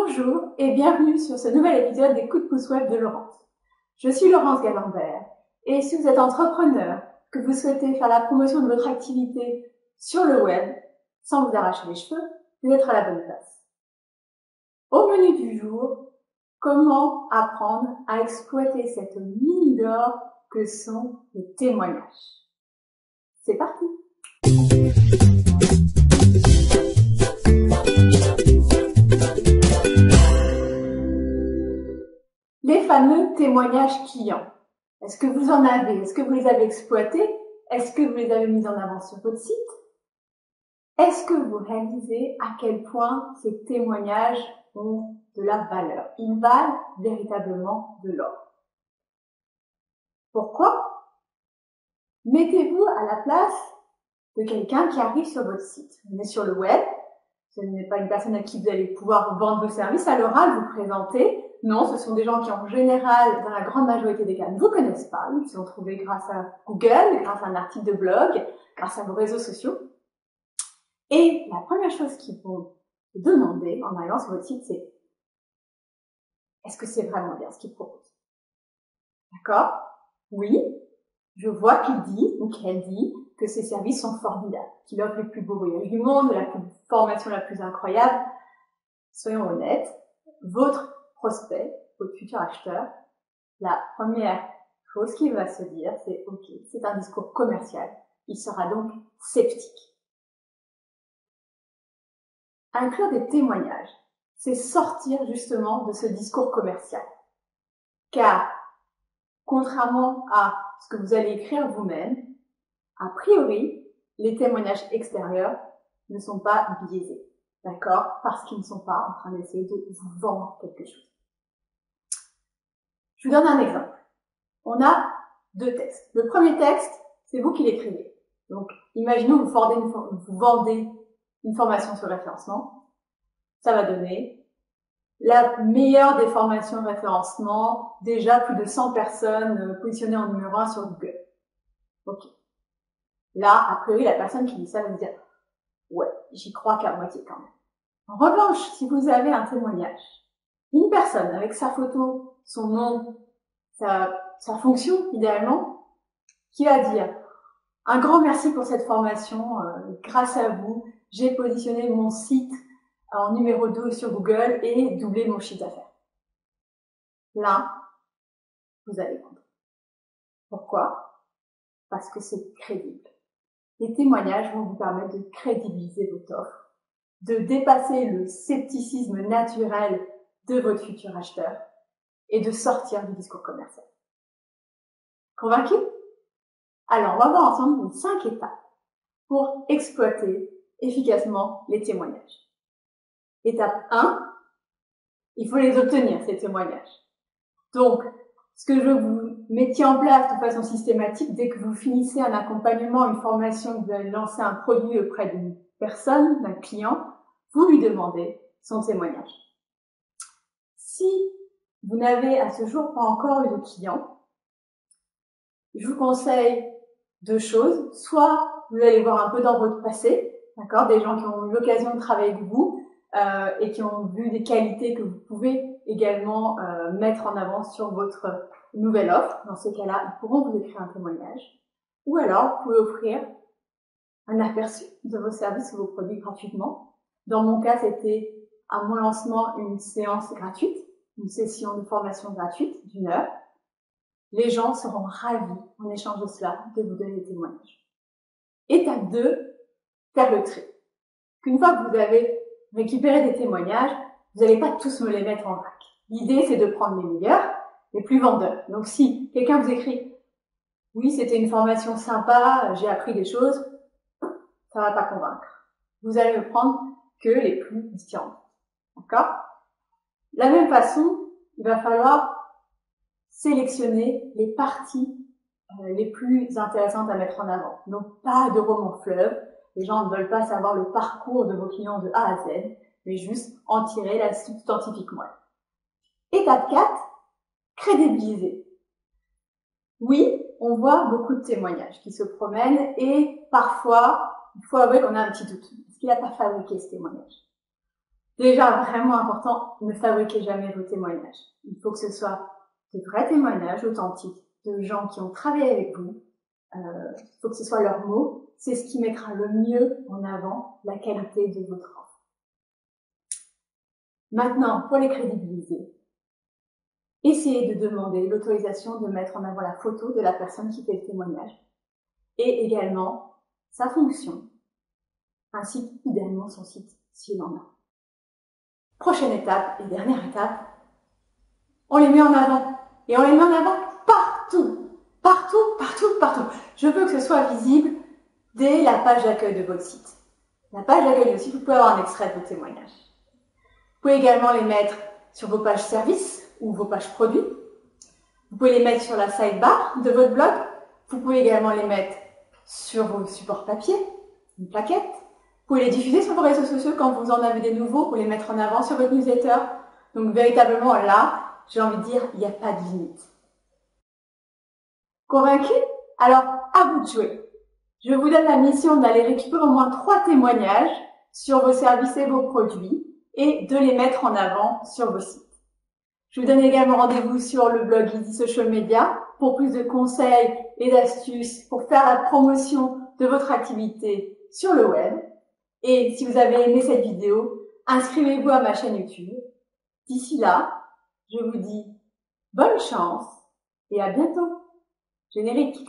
Bonjour et bienvenue sur ce nouvel épisode des Coups de pouce web de Laurence. Je suis Laurence Galambert et si vous êtes entrepreneur, que vous souhaitez faire la promotion de votre activité sur le web sans vous arracher les cheveux, vous êtes à la bonne place. Au menu du jour, comment apprendre à exploiter cette mine d'or que sont les témoignages. C'est parti! Les fameux témoignages clients. Est-ce que vous en avez? Est-ce que vous les avez exploités? Est-ce que vous les avez mis en avant sur votre site? Est-ce que vous réalisez à quel point ces témoignages ont de la valeur? Ils valent véritablement de l'or. Pourquoi? Mettez-vous à la place de quelqu'un qui arrive sur votre site. Vous êtes sur le web, ce n'est pas une personne à qui vous allez pouvoir vendre vos services à l'oral, vous présenter. Non, ce sont des gens qui en général, dans la grande majorité des cas, ne vous connaissent pas. Ils se sont trouvés grâce à Google, grâce à un article de blog, grâce à vos réseaux sociaux. Et la première chose qu'ils vont demander en arrivant sur votre site, c'est est-ce que c'est vraiment bien ce qu'ils proposent? D'accord? Oui, je vois qu'il dit ou qu'elle dit que ces services sont formidables, qu'il offre les plus beaux voyages du monde, la formation la plus incroyable. Soyons honnêtes, votre prospect, votre futur acheteur, la première chose qu'il va se dire, c'est « Ok, c'est un discours commercial ». Il sera donc sceptique. Inclure des témoignages, c'est sortir justement de ce discours commercial. Car, contrairement à ce que vous allez écrire vous-même, a priori, les témoignages extérieurs ne sont pas biaisés. D'accord? Parce qu'ils ne sont pas en train d'essayer de vous vendre quelque chose. Je vous donne un exemple. On a deux textes. Le premier texte, c'est vous qui l'écrivez. Donc, imaginons que vous vendez une formation sur le référencement. Ça va donner la meilleure des formations de référencement, déjà plus de 100 personnes positionnées en numéro 1 sur Google. Ok. Là, a priori, la personne qui dit ça va me dire « Ouais, j'y crois qu'à moitié quand même ». En revanche, si vous avez un témoignage, une personne avec sa photo, son nom, sa fonction idéalement, qui va dire « Un grand merci pour cette formation, grâce à vous, j'ai positionné mon site en numéro 2 sur Google et doublé mon chiffre d'affaires. » Là, vous allez vendre. Pourquoi? Parce que c'est crédible. Les témoignages vont vous permettre de crédibiliser votre offre, de dépasser le scepticisme naturel de votre futur acheteur et de sortir du discours commercial. Convaincu? Alors, on va voir ensemble 5 étapes pour exploiter efficacement les témoignages. Étape 1, il faut les obtenir, ces témoignages. Donc, ce que je veux que vous mettiez en place de façon systématique, dès que vous finissez un accompagnement, une formation, que vous allez lancer un produit auprès d'une personne, d'un client, vous lui demandez son témoignage. Si vous n'avez à ce jour pas encore eu de client, je vous conseille deux choses. Soit vous allez voir un peu dans votre passé, d'accord, des gens qui ont eu l'occasion de travailler avec vous et qui ont vu des qualités que vous pouvez également mettre en avant sur votre nouvelle offre. Dans ces cas-là, ils pourront vous écrire un témoignage. Ou alors, vous pouvez offrir un aperçu de vos services ou vos produits gratuitement. Dans mon cas, c'était à mon lancement une séance gratuite, une session de formation gratuite d'1 heure. Les gens seront ravis, en échange de cela, de vous donner des témoignages. Étape 2, faire le tri. Qu'une fois que vous avez récupéré des témoignages, vous n'allez pas tous me les mettre en vrac. L'idée, c'est de prendre les meilleurs, les plus vendeurs. Donc si quelqu'un vous écrit « Oui, c'était une formation sympa, j'ai appris des choses », ça va pas convaincre. Vous allez me prendre que les plus différents. D'accord? De la même façon, il va falloir sélectionner les parties les plus intéressantes à mettre en avant. Donc, pas de roman fleuve. Les gens ne veulent pas savoir le parcours de vos clients de A à Z, mais juste en tirer la scientifique moelle. Étape 4, crédibiliser. Oui, on voit beaucoup de témoignages qui se promènent et parfois, il faut avouer qu'on a un petit doute. Est-ce qu'il n'a pas fabriqué ce témoignage? Déjà, vraiment important, ne fabriquez jamais vos témoignages. Il faut que ce soit de vrais témoignages authentiques de gens qui ont travaillé avec vous. Il faut que ce soit leurs mots. C'est ce qui mettra le mieux en avant la qualité de votre offre. Maintenant, pour les crédibiliser, essayez de demander l'autorisation de mettre en avant la photo de la personne qui fait le témoignage et également sa fonction, ainsi qu'idéalement son site s'il en a. Prochaine étape et dernière étape, on les met en avant. Et on les met en avant partout. Partout, partout, partout. Je veux que ce soit visible dès la page d'accueil de votre site. La page d'accueil de votre site, vous pouvez avoir un extrait de vos témoignages. Vous pouvez également les mettre sur vos pages services ou vos pages produits. Vous pouvez les mettre sur la sidebar de votre blog. Vous pouvez également les mettre sur vos supports papier, une plaquette. Vous pouvez les diffuser sur vos réseaux sociaux quand vous en avez des nouveaux pour les mettre en avant sur votre newsletter. Donc véritablement là, j'ai envie de dire, il n'y a pas de limite. Convaincu? Alors, à vous de jouer. Je vous donne la mission d'aller récupérer au moins 3 témoignages sur vos services et vos produits et de les mettre en avant sur vos sites. Je vous donne également rendez-vous sur le blog Easy Social Media pour plus de conseils et d'astuces pour faire la promotion de votre activité sur le web. Et si vous avez aimé cette vidéo, inscrivez-vous à ma chaîne YouTube. D'ici là, je vous dis bonne chance et à bientôt. Générique.